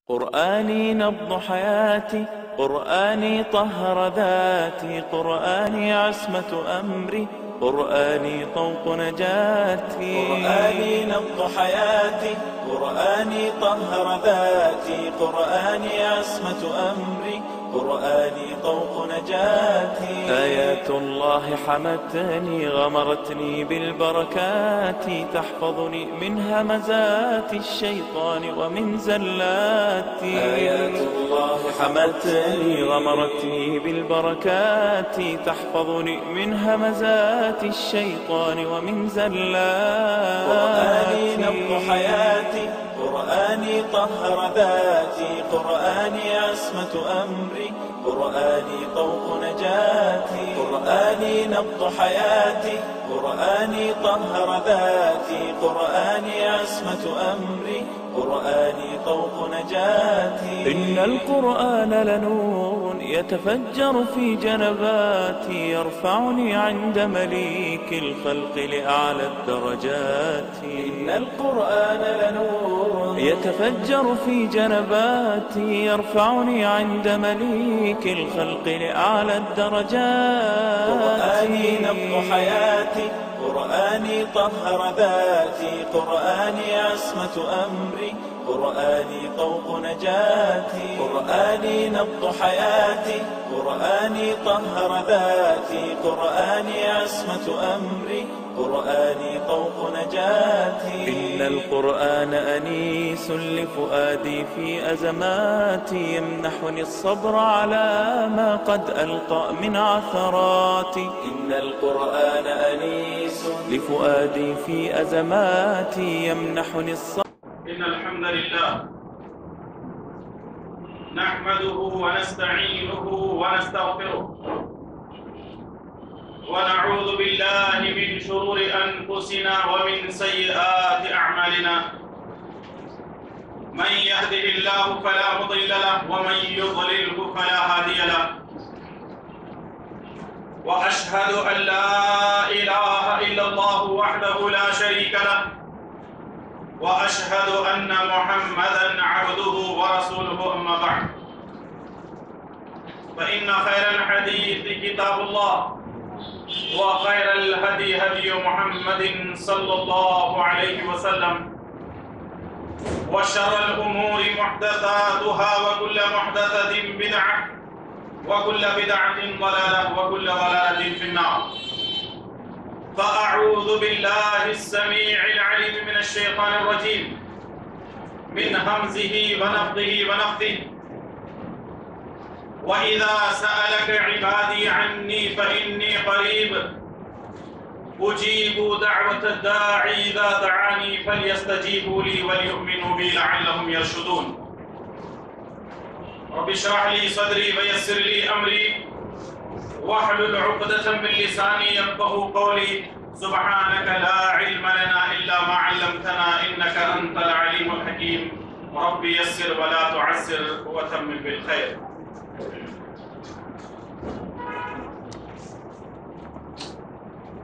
قرآني نبض حياتي، قرآني طهر ذاتي، قرآني عصمة أمري، قرآني طوق نجاتي. قرآني نبض حياتي، قرآني طهر ذاتي، قرآني عصمة أمري، قرآني طوق نجاتي. آيات الله حمتني، غمرتني بالبركات، تحفظني من همزات الشيطان ومن زلاتي. آيات الله حمتني، غمرتني بالبركات، تحفظني من همزات الشيطان ومن زلاتي. قرآني نبض حياتي، قرآني طهر ذاتي، قرآني عصمة أمري، قرآني طوق نجاتي. قرآني نبض حياتي، قرآني طهر ذاتي، قرآني عصمة أمري، قرآني طوق نجاتي. إن القرآن لنور يتفجر في جنباتي، يرفعني عند مليك الخلق لأعلى الدرجات. إن القرآن لنور يتفجر في جنباتي، يرفعني عند مليك الخلق لأعلى الدرجات. قرآني نبض حياتي، قرآني طهر ذاتي، قرآني عصمة أمري، قرآني طوق نجاتي. قرآني نبض حياتي، قرآني طهر ذاتي، قرآني عصمة أمري، قرآني طوق نجاتي. إن القرآن أنيس لفؤادي في أزماتي، يمنحني الصبر على ما قد ألقى من عثراتي. إن القرآن أنيس لفؤادي في أزماتي، يمنحني الصبر. إن الحمد لله نحمده ونستعينه ونستغفره، ونعوذ بالله من شرور أنفسنا ومن سيئات أعمالنا. من يهده الله فلا مضل له، ومن يضلله فلا هادي له. وأشهد أن لا إله إلا الله وحده لا شريك له، وأشهد أن محمدًا عبده ورسوله. أما بعد، فإن خير الحديث كتاب الله، وخير الهدي هدي محمد صلى الله عليه وسلم، وشر الأمور محدثاتها، وكل محدثة بدعة، وكل بدعة ضلالة، وكل ضلالة في النار. فأعوذ بالله السميع العليم من الشيطان الرجيم، من همزه ونفخه ونفثه. وإذا سألك عبادي عني فإني قريب، أجيب دعوة الداعي إذا دعاني، فليستجيبوا لي وليؤمنوا بي لعلهم يرشدون. رب اشرح لي صدري ويسر لي أمري، واحلل عقدة من لساني يفقهوا قولي. سبحانك لا علم لنا إلا ما علمتنا، إنك أنت العليم الحكيم. رب يسر ولا تعسر وتمم بالخير.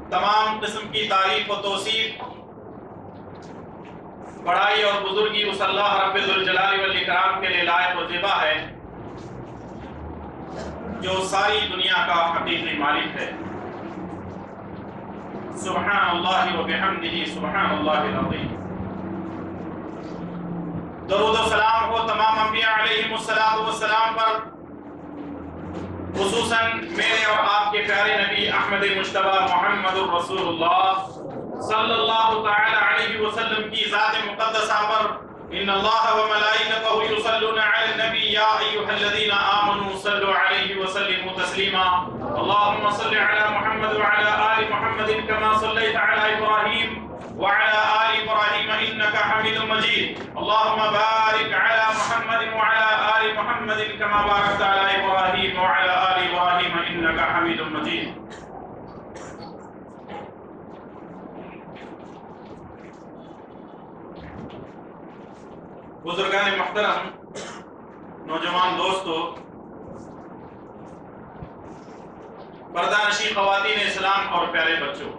تمام قسم کی تعریف و توصیف، بڑائی اور بزرگی اس اللہ رب ذوالجلال والاکرام کے لیے لائق و زیبا ہے، جو ساری دنیا کا حقیقی مالک ہے۔ سبحان اللہ و بحمدہ، سبحان اللہ العظیم۔ درود و سلام ہو تمام انبیاء علیہم السلام پر، خصوصاً میرے اور آپ کے پیارے نبی احمد مجتبی محمد الرسول اللہ صلی اللہ تعالی علیہ وسلم کی ذات مقدسہ پر۔ ان اللہ وملائکتہ یصلون علی النبی یا ایھا الذین آمنوا صلوا علیہ وسلموا تسلیما۔ اللہم صل علی محمد وعلی آل محمد کما صلیت علی ابراہیم وعلى آل إبراهيم إنك حميد مجيد. اللهم بارك على محمد وعلى آل محمد كما باركت على إبراهيم وعلى آل إبراهيم إنك حميد مجيد. بزرگان محترم، نوجوان دوستو، پردہ نشین خواتین اسلام اور پیارے بچوں،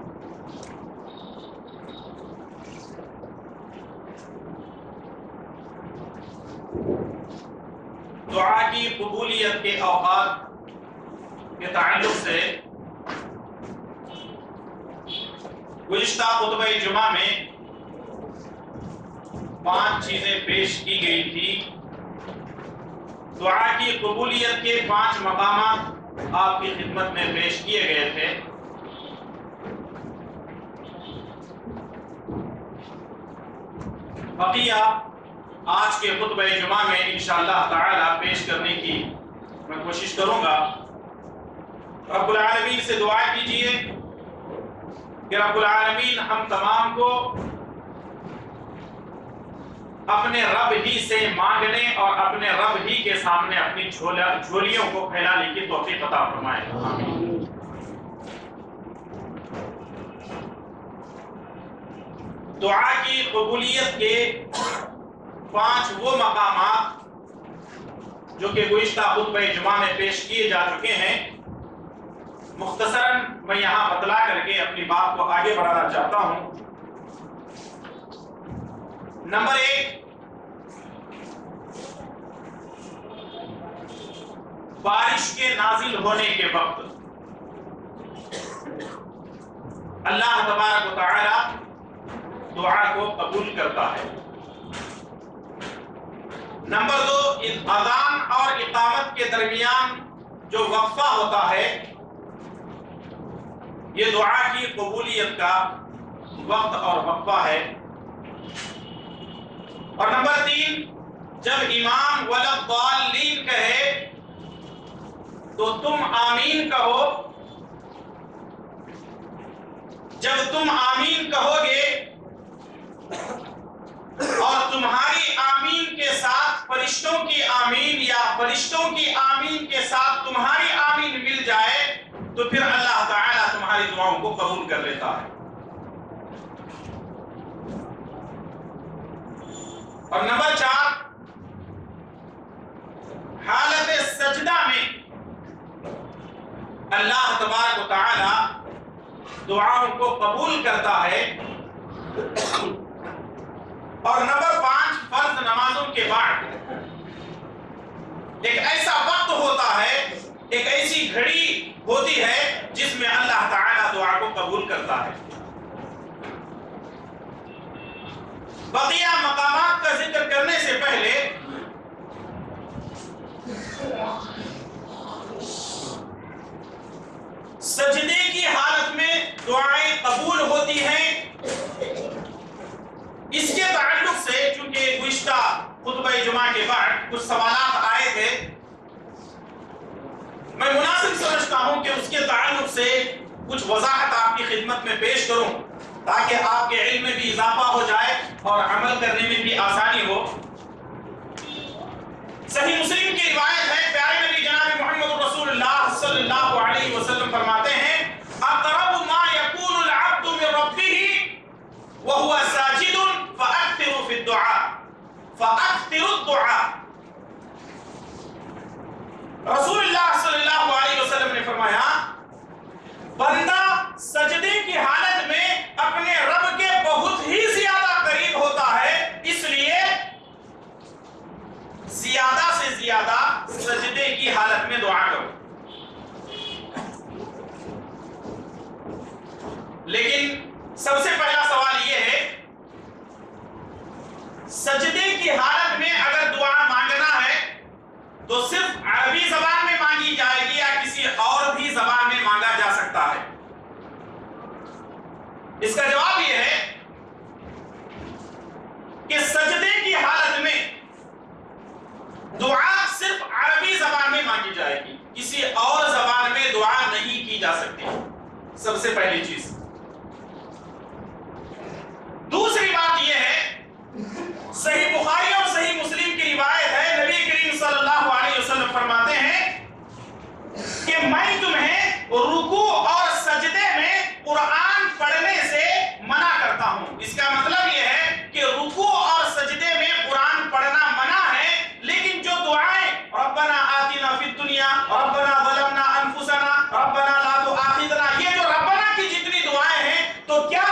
دعا کی قبولیت کے اوقات کے تعلق سے گزشتہ خطبہ جمعہ میں 5 چیزیں پیش کی گئی تھی۔ دعا کی قبولیت کے 5 مقامات آپ کی خدمت میں پیش کیے گئے تھے۔ بقیہ آج کے خطبہ جمعہ میں انشاءاللہ تعالی پیش کرنے کی میں کوشش کروں گا۔ رب العالمین سے دعا کیجئے کہ رب العالمین ہم تمام کو اپنے رب ہی سے مانگنے اور اپنے رب ہی کے سامنے اپنی جھولیوں کو پھیلانے کی توفیق عطا فرمائے۔ دعا کی قبولیت کے 5 وہ مقامات جو کہ گزشتہ خطبہ جمعہ میں پیش کیے جا چکے ہیں، مختصراً میں یہاں بتلا کر کے اپنی بات کو آگے بڑھانا چاہتا ہوں۔ نمبر 1، بارش کے نازل ہونے کے وقت اللہ تبارک و تعالی دعا کو قبول کرتا ہے۔ نمبر 2، اذان اور اقامت کے درمیان جو وقفہ ہوتا ہے یہ دعا کی قبولیت کا وقت اور وقفہ ہے۔ اور نمبر 3، جب امام ولا الضالین کہے تو تم آمین کہو۔ جب تم آمین کہو گے اور تمہاری آمین کے ساتھ فرشتوں کی آمین یا فرشتوں کی آمین کے ساتھ تمہاری آمین مل جائے تو پھر اللہ تعالیٰ تمہاری دعاؤں کو قبول کر لیتا ہے۔ اور نمبر 4، حالت سجدہ میں اللہ تبارک و تعالی دعاؤں کو قبول کرتا ہے۔ اور نمبر 5، فرض نمازوں کے بعد ایک ایسا وقت ہوتا ہے، ایک ایسی گھڑی ہوتی ہے جس میں اللہ تعالی دعا کو قبول کرتا ہے۔ بقیہ مقامات کا ذکر کرنے سے پہلے سجدے کی حالت میں دعائیں قبول ہوتی ہیں، اس کے تعلق سے چونکہ گزشتہ خطبہ جمعہ کے بعد کچھ سوالات آئے تھے، میں مناسب سمجھتا ہوں کہ اس کے تعلق سے کچھ وضاحت آپ کی خدمت میں پیش کروں تاکہ آپ کے علم میں بھی اضافہ ہو جائے اور عمل کرنے میں بھی آسانی ہو۔ صحیح مسلم کی روایت ہے، پیارے نبی جناب محمد رسول اللہ صلی اللہ علیہ وسلم فرماتے ہیں، اقرب ما یکون العبد من ربہ وہو ساجد فاکثر فی الدعاء فاکثر الدعاء۔ رسول اللہ صلی اللہ علیہ وسلم نے فرمایا، بندہ سجدے کی حالت میں اپنے رب کے بہت ہی زیادہ قریب ہوتا ہے، اس لیے زیادہ سے زیادہ سجدے کی حالت میں دعا کرو۔ لیکن سب سے پہلا سوال یہ ہے، سجدے کی حالت میں اگر دعا مانگنا ہے تو صرف عربی زبان میں مانگی جائے گی یا کسی اور بھی زبان میں مانگا جا سکتا ہے؟ اس کا جواب یہ ہے کہ سجدے کی حالت میں دعا صرف عربی زبان میں مانگی جائے گی، کسی اور زبان میں دعا نہیں کی جا سکتی، سب سے پہلی چیز۔ دوسری بات یہ ہے، صحیح بخاری اور صحیح مسلم کی روایت ہے، نبی کریم صلی اللہ علیہ وسلم فرماتے ہیں کہ میں تمہیں رکوع اور سجدے میں قرآن پڑھنے سے منع کرتا ہوں۔ اس کا مطلب یہ ہے کہ رکوع اور سجدے میں قرآن پڑھنا منع ہے، لیکن جو دعائیں ربنا آتنا فی الدنیا، ربنا ظلمنا انفسنا، ربنا لا تؤاخذنا، یہ جو ربنا کی جتنی دعائیں ہیں تو کیا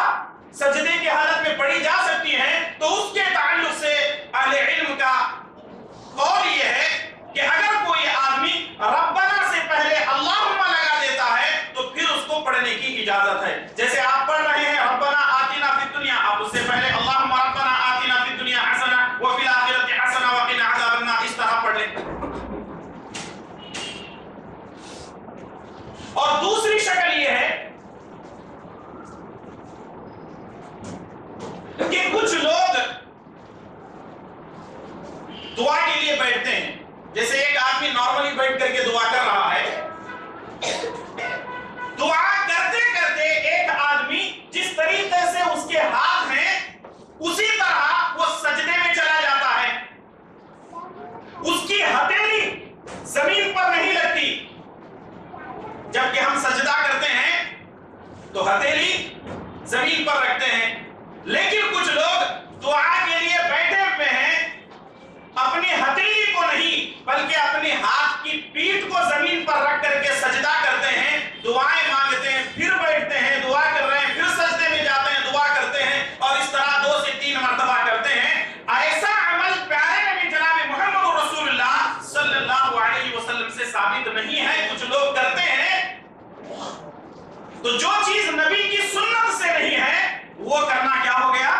سجدے کی حالت میں پڑھی جا سکتی ہیں؟ تو اس کے تعلق سے اجازت ہے. جیسے آپ پڑھ رہے ہیں ربنا آتنا فی الدنیا، آپ اس سے پہلے اللہم ربنا آتنا فی الدنیا حسنہ وفی الآخرۃ حسنہ وقنا عذاب النار اس طرح پڑھ لیں. اور دوسری شکل یہ ہے کہ کچھ لوگ دعا کے لیے بیٹھتے ہیں. جیسے ایک آدمی نارملی بیٹھ کر کے دعا کر رہا ہے، دعا کرتے کرتے ایک آدمی جس طریقے سے اس کے ہاتھ ہیں اسی طرح وہ سجدے میں چلا جاتا ہے. اس کی ہتھیلی زمین پر نہیں لگتی. جبکہ ہم سجدہ کرتے ہیں تو ہتھیلی زمین پر رکھتے ہیں، لیکن کچھ لوگ دعا کے لیے بیٹھے ہوئے ہیں، اپنی ہتھیلی کو نہیں بلکہ اپنے ہاتھ کی پیٹھ کو زمین پر رکھ کر کے سجدہ کرتے ہیں، دعائیں مانگتے ہیں، پھر بیٹھتے ہیں، دعا کر رہے ہیں، پھر سجدے میں جاتے ہیں، دعا کرتے ہیں، اور اس طرح 2 سے 3 مرتبہ کرتے ہیں. ایسا عمل پیارے نبی جناب محمد رسول اللہ صلی اللہ علیہ وسلم سے ثابت نہیں ہے. کچھ لوگ کرتے ہیں. تو جو چیز نبی کی سنت سے نہیں ہے وہ کرنا کیا ہو گیا؟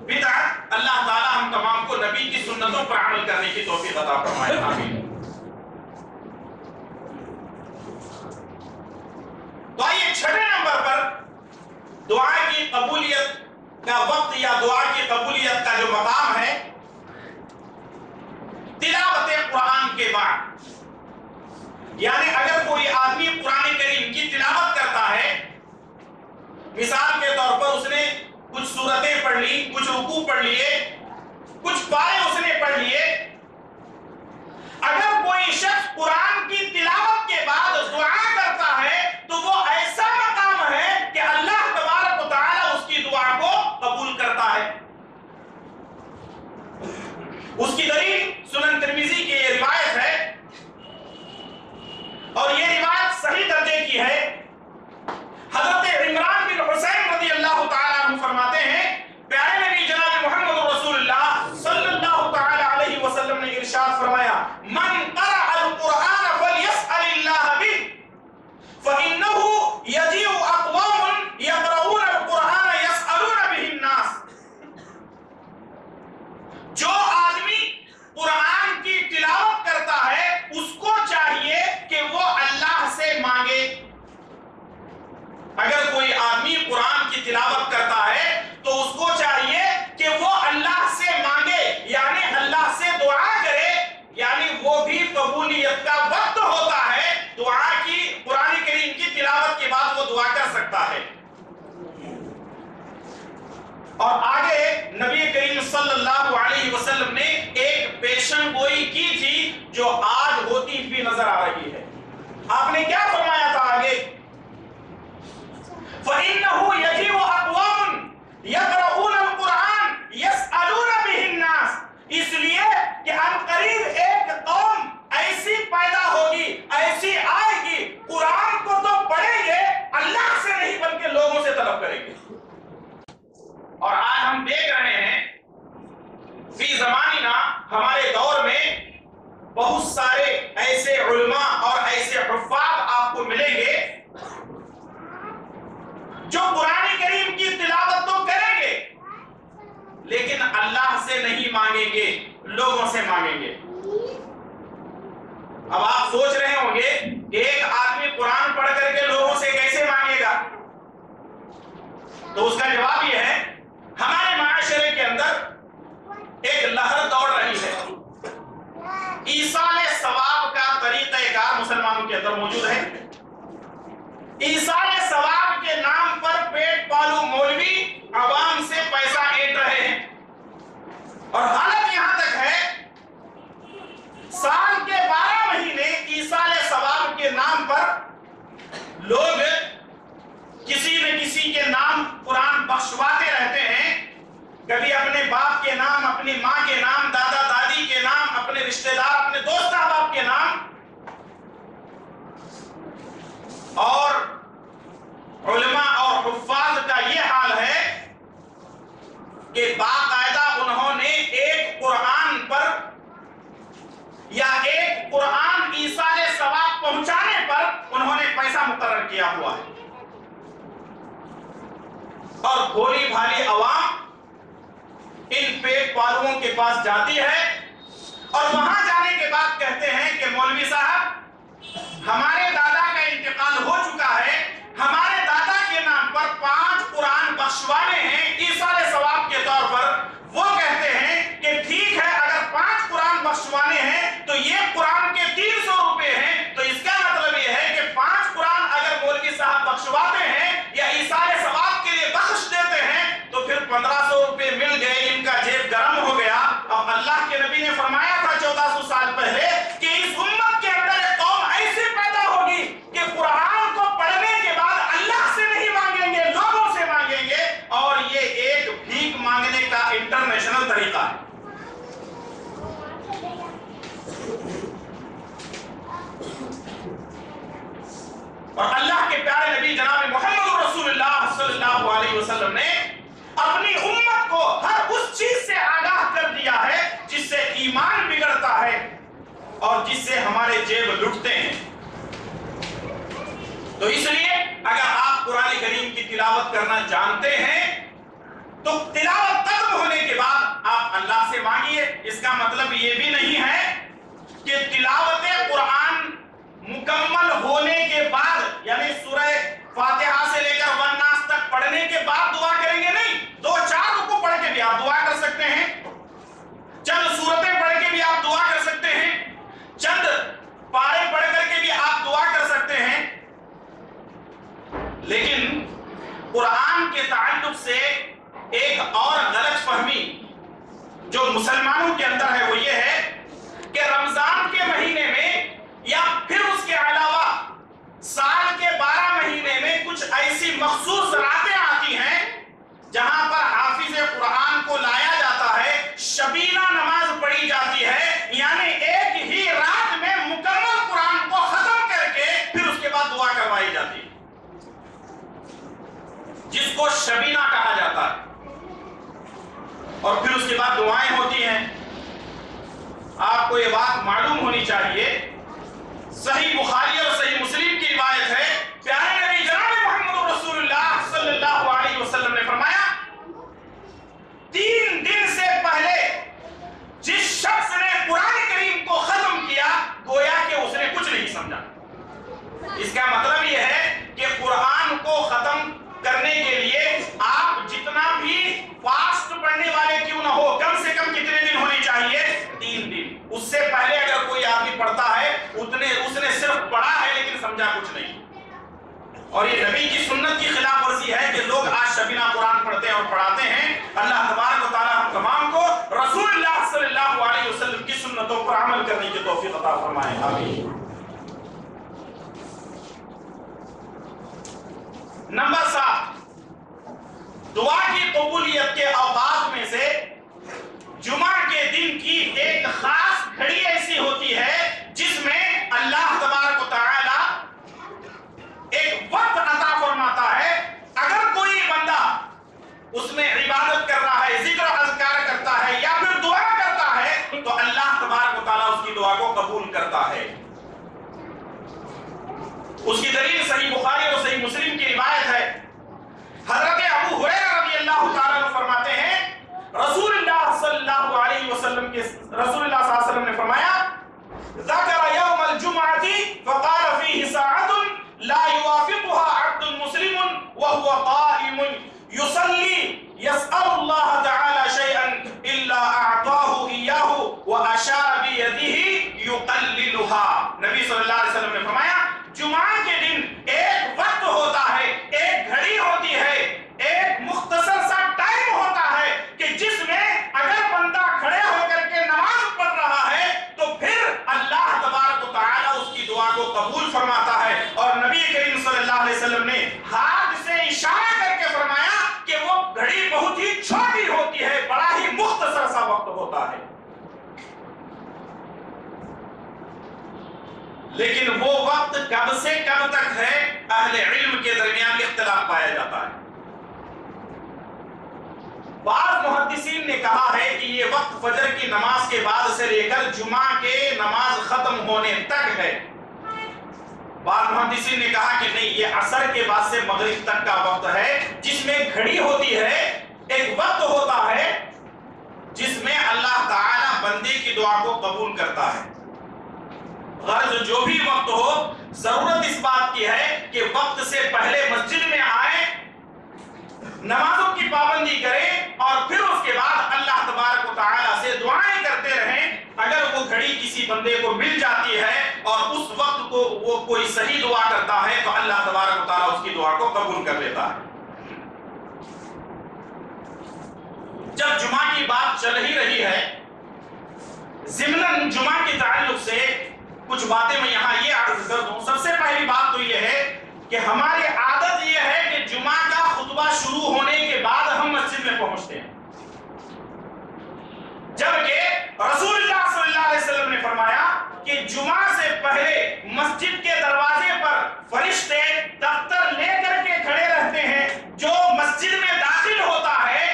بدعت. اللہ تعالی ہم تمام کو نبی کی سنتوں پر عمل کرنے کی توفیق عطا فرمائے. آمین. تو آئیے 6 نمبر پر دعا کی قبولیت کا وقت یا دعا کی قبولیت کا جو مقام ہے، تلاوت قرآن کے بعد. یعنی اگر کوئی آدمی قرآن کریم کی تلاوت کرتا ہے، مثال کے طور پر اس نے کچھ سورتیں پڑھ لی، کچھ رکوع پڑھ لیے، کچھ پارے اس نے پڑھ لیے، اگر کوئی شخص قرآن کی تلاوت کے بعد دعا کرتا ہے تو وہ ایسا مقام ہے کہ اللہ تبارک و تعالی اس کی دعا کو قبول کرتا ہے. اس کی دلیل سنن ترمذی کی یہ روایت ہے، اور یہ روایت صحیح درجے کی ہے. حضرت عمران بن حسین رضی اللہ تعالیٰ عنہ فرماتے ہیں، پیارے نبی جناب محمد رسول اللہ صلی اللہ تعالیٰ علیہ وسلم نے ارشاد فرمایا، من قرأ القرآن فلیسأل اللہ بہ فإنہ یجیء اقوام یقرؤون القرآن یسألون بہ الناس. جو آدمی قرآن کی تلاوت کرتا ہے اس کو چاہیے کہ وہ اللہ سے مانگے. اگر کوئی آدمی قرآن کی تلاوت کرتا ہے تو اس کو چاہیے کہ وہ اللہ سے مانگے، یعنی اللہ سے دعا کرے. یعنی وہ بھی قبولیت کا وقت ہوتا ہے. دعا کی قرآن کریم کی تلاوت کے بعد وہ دعا کر سکتا ہے. اور آگے نبی کریم صلی اللہ علیہ وسلم نے ایک پیشن گوئی کی تھی جو آج ہوتی بھی نظر آ رہی ہے. آپ نے کیا فرمایا تھا آگے؟ فَإِنَّهُ يَجِيءُ أَقْوَامٌ يَقْرَؤُونَ الْقُرْآنَ يَسْأَلُونَ بِهِ النَّاسَ. اس لیے کہ عنقریب ایک قوم ایسی پیدا ہوگی، ایسی آئے گی، قرآن کو تو پڑھیں گے، اللہ سے نہیں بلکہ لوگوں سے طلب کریں گے. اور آج ہم دیکھ رہے ہیں فی زماننا، ہمارے دور میں بہت سارے ایسے علماء اور ایسے حفاظ آپ کو ملیں گے جو قرآن کریم کی تلاوت تو کریں گے لیکن اللہ سے نہیں مانگیں گے، لوگوں سے مانگیں گے. اب آپ سوچ رہے ہوں گے کہ ایک آدمی قرآن پڑھ کر کے لوگوں سے کیسے مانگے گا؟ تو اس کا جواب یہ ہے، ہمارے معاشرے کے اندر ایک لہر دوڑ رہی ہے. ایصال ثواب کا طریقہ کار مسلمانوں کے اندر موجود ہے. ایصال ثواب کے نام پر پیٹ پالو مولوی عوام سے پیسہ اینٹ رہے ہیں، اور حالت یہاں تک ہے سال کے 12 مہینے ایصال ثواب کے نام پر لوگ کسی نہ کسی کے نام قرآن بخشواتے رہتے ہیں. کبھی اپنے باپ کے نام، اپنی ماں کے نام، دادا دادی کے نام، اپنے رشتہ دار، اپنے دوست احباب کے نام. اور علماء اور حفاظ کا یہ حال ہے کہ باقاعدہ انہوں نے ایک قرآن پر یا ایک قرآن ایصال ثواب پہنچانے پر انہوں نے پیسہ مقرر کیا ہوا ہے. اور بھولی بھالی عوام ان پیٹ پالوؤں کے پاس جاتی ہے اور وہاں جانے کے بعد کہتے ہیں کہ مولوی صاحب ہمارے دادا کا انتقال ہو چکا ہے، ہمارے دادا کے نام پر 5 قرآن بخشوانے ہیں ایصال ثواب کے طور پر۔ وہ کہتے ہیں کہ ٹھیک ہے، اگر 5 قرآن بخشوانے ہیں تو یہ قرآن کے 300 روپے ہیں، تو اس کا مطلب یہ ہے کہ 5 قرآن اگر مولوی صاحب بخشواتے ہیں یا ایصال ثواب کے لیے بخش دیتے ہیں تو پھر 1500 روپے مل گئے، ان کا جیب گرم ہو گیا۔ اب اللہ کے نبی نے فرمایا تھا 1400 سال پہلے کہ اس امت کے اندر ایک قوم ایسی پیدا ہوگی کہ قرآن کو پڑھنے کے بعد اللہ سے نہیں مانگیں گے، لوگوں سے مانگیں گے، اور یہ ایک بھیک مانگنے کا انٹرنیشنل طریقہ ہے۔ اور اللہ کے پیارے نبی جناب محمد رسول اللہ صلی اللہ علیہ وسلم نے اپنی امت کو ہر اس چیز سے آگاہ کر دیا ہے جس سے ایمان بگڑتا ہے اور جس سے ہمارے جیب لٹتے ہیں۔ تو اس لیے اگر آپ قرآن کریم کی تلاوت کرنا جانتے ہیں تو تلاوت ختم ہونے کے بعد آپ اللہ سے مانگیے۔ اس کا مطلب یہ بھی نہیں ہے کہ تلاوت قرآن مکمل ہونے کے بعد، یعنی سورہ فاتحہ سے لے کر والناس تک پڑھنے کے بعد دعا کریں گے، نہیں۔ 2-4 رکوع پڑھ کے بھی آپ دعا کر سکتے ہیں، چند سورتیں پڑھ کے بھی آپ دعا کر سکتے ہیں، چند پارے پڑھ کر کے بھی آپ دعا کر سکتے ہیں۔ لیکن قرآن کے تعلق سے ایک اور غلط فہمی جو مسلمانوں کے اندر ہے وہ یہ ہے کہ رمضان کے مہینے میں یا پھر اس کے علاوہ سال کے 12 مہینے میں کچھ ایسی مخصوص راتیں آتی ہیں جہاں پر حافظ قرآن کو لایا جاتا ہے، شبینہ نماز پڑھی جاتی ہے، یعنی ایک ہی رات میں مکمل قرآن کو ختم کر کے پھر اس کے بعد دعا کروائی جاتی ہے، جس کو شبینہ کہا جاتا ہے، اور پھر اس کے بعد دعائیں ہوتی ہیں۔ آپ کو یہ بات معلوم ہونی چاہیے، صحیح بخاری اور صحیح مسلم کی روایت ہے، پیارے نبی جناب محمد رسول اللہ صلی اللہ علیہ وسلم نے فرمایا 3 دن سے پہلے جس شخص نے قرآن کریم کو ختم کیا گویا کہ اس نے کچھ نہیں سمجھا۔ اس کا مطلب یہ ہے کہ قرآن کو ختم کرنے کے لیے آپ جتنا بھی فاسٹ پڑھنے والے کیوں نہ ہو، کم سے کم کتنے دن ہونے چاہیے؟ 3 دن۔ اس سے پہلے اگر کوئی آدمی پڑھتا ہے اس نے صرف پڑھا ہے لیکن سمجھا کچھ نہیں، اور یہ نبی کی سنت کی خلاف ورزی ہے کہ لوگ آج شبینہ قرآن پڑھتے ہیں اور پڑھاتے ہیں۔ اللہ تبارک و تعالی ہم تمام کو رسول اللہ صلی اللہ علیہ وسلم کی سنتوں پر عمل کرنے کی توفیق عطا فرمائے، آمین۔ نمبر 7، دعا کی قبولیت کے اوقات میں سے جمعہ کے دن کی ایک خاص گھڑی ایسی ہوتی ہے جس میں اللہ تبارک و تعالی ایک وقت عطا فرماتا ہے۔ اگر کوئی بندہ اس میں عبادت کر رہا ہے، ذکر و اذکار کرتا ہے یا پھر دعا کرتا ہے تو اللہ تبارک و تعالی اس کی دعا کو قبول کرتا ہے۔ اس کی دلیل صحیح بخاری اور صحیح مسلم کی روایت ہے۔ حضرت ابو ہریرہ رضی اللہ تعالیٰ عنہ فرماتے ہیں رسول اللہ صلی اللہ علیہ وسلم نے فرمایا ذکر یوم الجمعۃ فقال فیہ ساعۃ لا یوافقها عبد مسلم وهو قائم یصلی یسأل اللہ تعالی شیئا الا اعطاه ایاہ واشار بیدہ یقللها۔ نبی صلی اللہ علیہ وسلم نے فرمایا جمعہ کے دن ایک وقت ہوتا ہے، ایک گھڑی ہوتی ہے، ایک مختصر سا ٹائم ہوتا ہے کہ جس میں اگر بندہ کھڑے ہو کر کے نماز پڑھ رہا ہے تو پھر اللہ تبارک و تعالی اس کی دعا کو قبول فرماتا ہے۔ اور نبی کریم صلی اللہ علیہ وسلم نے ہاتھ سے اشارہ کر کے فرمایا کہ وہ گھڑی بہت ہی چھوٹی ہوتی ہے، بڑا ہی مختصر سا وقت ہوتا ہے، لیکن وہ وقت کب سے کب تک ہے اہل علم کے درمیان اختلاف پایا جاتا ہے۔ بعض محدثین نے کہا ہے کہ یہ وقت فجر کی نماز کے بعد سے لے کر جمعہ کے نماز ختم ہونے تک ہے، بعض محدثین نے کہا کہ نہیں، یہ عصر کے بعد سے مغرب تک کا وقت ہے، جس میں گھڑی ہوتی ہے، ایک وقت ہوتا ہے جس میں اللہ تعالی بندے کی دعا کو قبول کرتا ہے۔ غرض جو بھی وقت ہو، ضرورت اس بات کی ہے کہ وقت سے پہلے مسجد میں آئیں، نمازوں کی پابندی کریں، اور پھر اس کے بعد اللہ تبارک و تعالیٰ سے دعائیں کرتے رہیں۔ اگر وہ گھڑی کسی بندے کو مل جاتی ہے اور اس وقت کو وہ کوئی صحیح دعا کرتا ہے تو اللہ تبارک و تعالیٰ اس کی دعا کو قبول کر لیتا ہے۔ جب جمعہ کی بات چل ہی رہی ہے، ضمناً جمعہ کے تعلق سے کچھ باتیں میں یہاں یہ عرض کر دوں۔ سب سے پہلی بات تو یہ ہے کہ ہماری عادت یہ ہے کہ جمعہ کا خطبہ شروع ہونے کے بعد ہم مسجد میں پہنچتے ہیں، جبکہ رسول اللہ صلی اللہ علیہ وسلم نے فرمایا کہ جمعہ سے پہلے مسجد کے دروازے پر فرشتے دفتر لے کر کے کھڑے رہتے ہیں۔ جو مسجد میں داخل ہوتا ہے،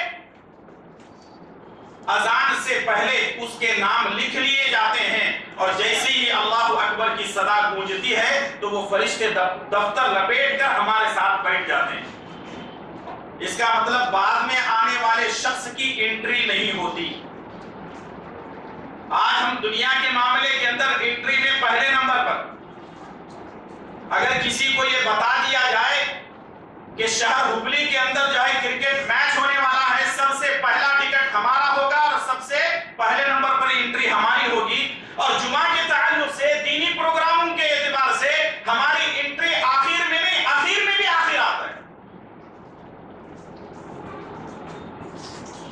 اذان سے پہلے اس کے نام لکھ لیے جاتے ہیں، اور جیسے ہی اللہ اکبر کی صدا گونجتی ہے تو وہ فرشتے دفتر لپیٹ کر ہمارے ساتھ بیٹھ جاتے ہیں۔ اس کا مطلب بعد میں آنے والے شخص کی انٹری نہیں ہوتی۔ آج ہم دنیا کے معاملے کے اندر انٹری میں پہلے نمبر پر، اگر کسی کو یہ بتا دیا جائے کہ شہر ہبلی کے اندر جو ہے کرکٹ میچ ہونے والا ہے، سب سے پہلا ٹکٹ ہمارا ہوگا اور سب سے پہلے نمبر پر انٹری ہماری ہوگی، اور جمعہ کے تعلق سے دینی پروگراموں کے اعتبار سے ہماری انٹری آخر میں نہیں، آخر میں بھی آخر آتا ہے۔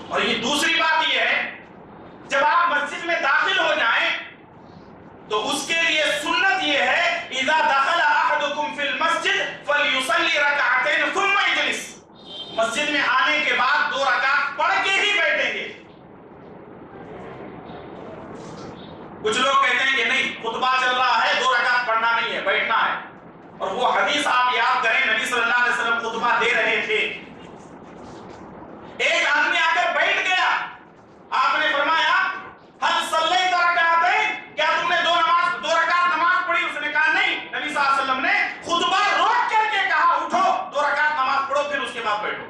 اور یہ دوسری بات یہ ہے، جب آپ مسجد میں داخل ہو جائیں تو اس کے لیے سنت یہ ہے اذا دخل احدکم فی المسجد فلیصلی رکعتین ثم یجلس، مسجد میں آنے کے بعد 2 رکعت پڑھ کے ہی بیٹھیں گے۔ کچھ لوگ کہتے ہیں کہ نہیں، خطبہ چل رہا ہے، 2 رکعت پڑھنا نہیں ہے، بیٹھنا ہے، اور وہ حدیث آپ یاد کریں، نبی صلی اللہ علیہ وسلم خطبہ دے رہے تھے، ایک آدمی آ کر بیٹھ گیا، آپ نے فرمایا حل صلیت رکعتین، کیا تم نے 2 رکعت نماز پڑھی؟ اس نے کہا نہیں۔ نبی صلی اللہ علیہ وسلم نے خطبہ روک کر کے کہا اٹھو 2 رکعت نماز پڑھو، پھر اس کے بعد بیٹھو۔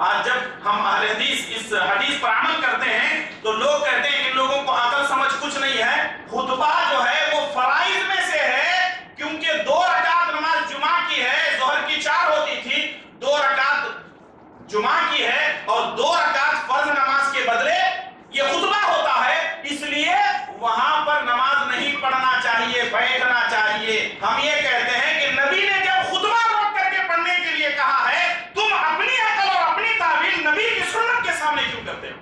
آج جب ہم اہل حدیث اس حدیث پر عمل کرتے ہیں تو لوگ کہتے ہیں ان لوگوں کو عقل سمجھ کچھ نہیں ہے، خطبہ جو ہے وہ فرائض میں سے ہے، کیونکہ 2 رکعت نماز جمعہ کی ہے، ظہر کی 4 ہوتی تھی، 2 رکعت جمعہ کی ہے، اور 2 رکعت فرض نماز کے بدلے یہ خطبہ ہوتا ہے، اس لیے وہاں پر نماز نہیں پڑھنا چاہیے، بیٹھنا چاہیے۔ ہم یہ کہتے ہیں کہ نبی نے جب خطبہ روک کر کے پڑھنے کے لیے کہا ہے، تم اپنی عقل اور اپنی تعبیر نبی کی سنت کے سامنے کیوں کرتے ہو؟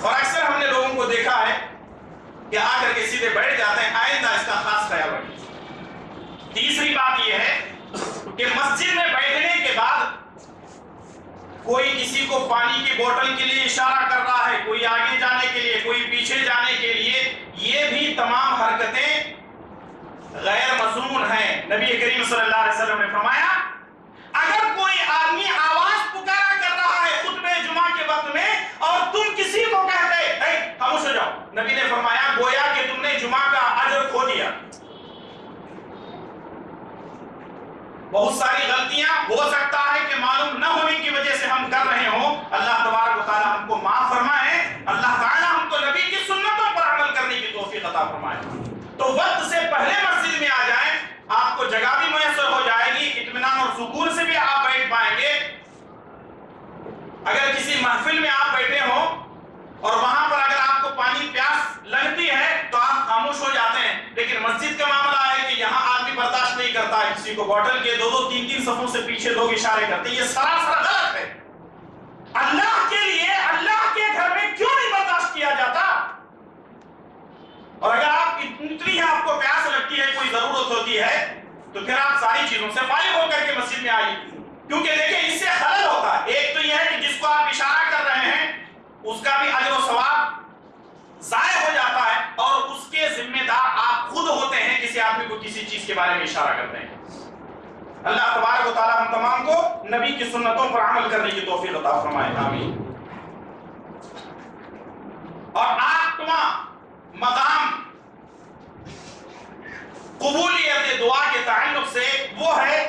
اور اکثر ہم نے لوگوں کو دیکھا ہے کہ آ کر کے سیدھے بیٹھ جاتے ہیں، آئندہ اس کا خاص خیال رکھیں۔ تیسری بات یہ ہے کہ مسجد میں بیٹھنے کے بعد کوئی کسی کو پانی کی بوتل کے لیے اشارہ کر رہا ہے، کوئی آگے جانے کے لیے، کوئی پیچھے جانے کے لیے، یہ بھی تمام حرکتیں غیر مذموم ہیں۔ نبی کریم صلی اللہ علیہ وسلم نے فرمایا اگر کوئی آدمی آواز پکارا کر رہا ہے خطبہ جمعہ کے وقت میں اور تم کسی کو کہتے اے خاموش ہو جاؤ، نبی نے فرمایا گویا کہ تم نے جمعہ کا اجر کھو دیا۔ بہت ساری غلطیاں ہو سکتا ہے کہ معلوم نہ ہونے کی وجہ سے ہم کر رہے ہوں، اللہ تبارک و تعالی ہم کو معاف فرمائے، اللہ تعالی ہم کو نبی کی سنتوں پر عمل کرنے کی توفیق عطا فرمائے۔ تو وقت سے پہلے مسجد میں آ جائیں، آپ کو جگہ بھی میسر ہو جائے گی، اطمینان اور سکون سے بھی آپ بیٹھ پائیں گے۔ اگر کسی محفل میں آپ بیٹھے ہوں اور وہاں پر اگر آپ کو پانی پیاس لگتی ہے تو آپ خاموش ہو جاتے ہیں، لیکن مسجد کا معاملہ ہے کہ یہاں آدمی برداشت نہیں کرتا ہے، کسی کو بوتل کے 2-2 3-3 صفوں سے پیچھے لوگ اشارے کرتے ہیں، یہ سراسر غلط ہے۔ اللہ کے لیے اللہ کے گھر میں کیوں نہیں برداشت کیا جاتا؟ اور اگر آپ اتنی آپ کو پیاس لگتی ہے، کوئی ضرورت ہوتی ہے، تو پھر آپ ساری چیزوں سے فارغ ہو کر کے مسجد میں آئیے، کیونکہ دیکھیں اس سے خلل ہوتا ہے۔ ایک تو یہ ہے کہ جس کو آپ اشارہ کر رہے ہیں اس کا بھی اجر و ثواب ضائع ہو جاتا ہے، اور اس کے ذمہ دار آپ خود ہوتے ہیں کسی آدمی کو کسی چیز کے بارے میں اشارہ کرتے ہیں۔ اللہ تبارک و تعالی ہم تمام کو نبی کی سنتوں پر عمل کرنے کی توفیق عطا فرمائے، آمین۔ اور 8واں مقام قبولیت دعا کے تعلق سے وہ ہے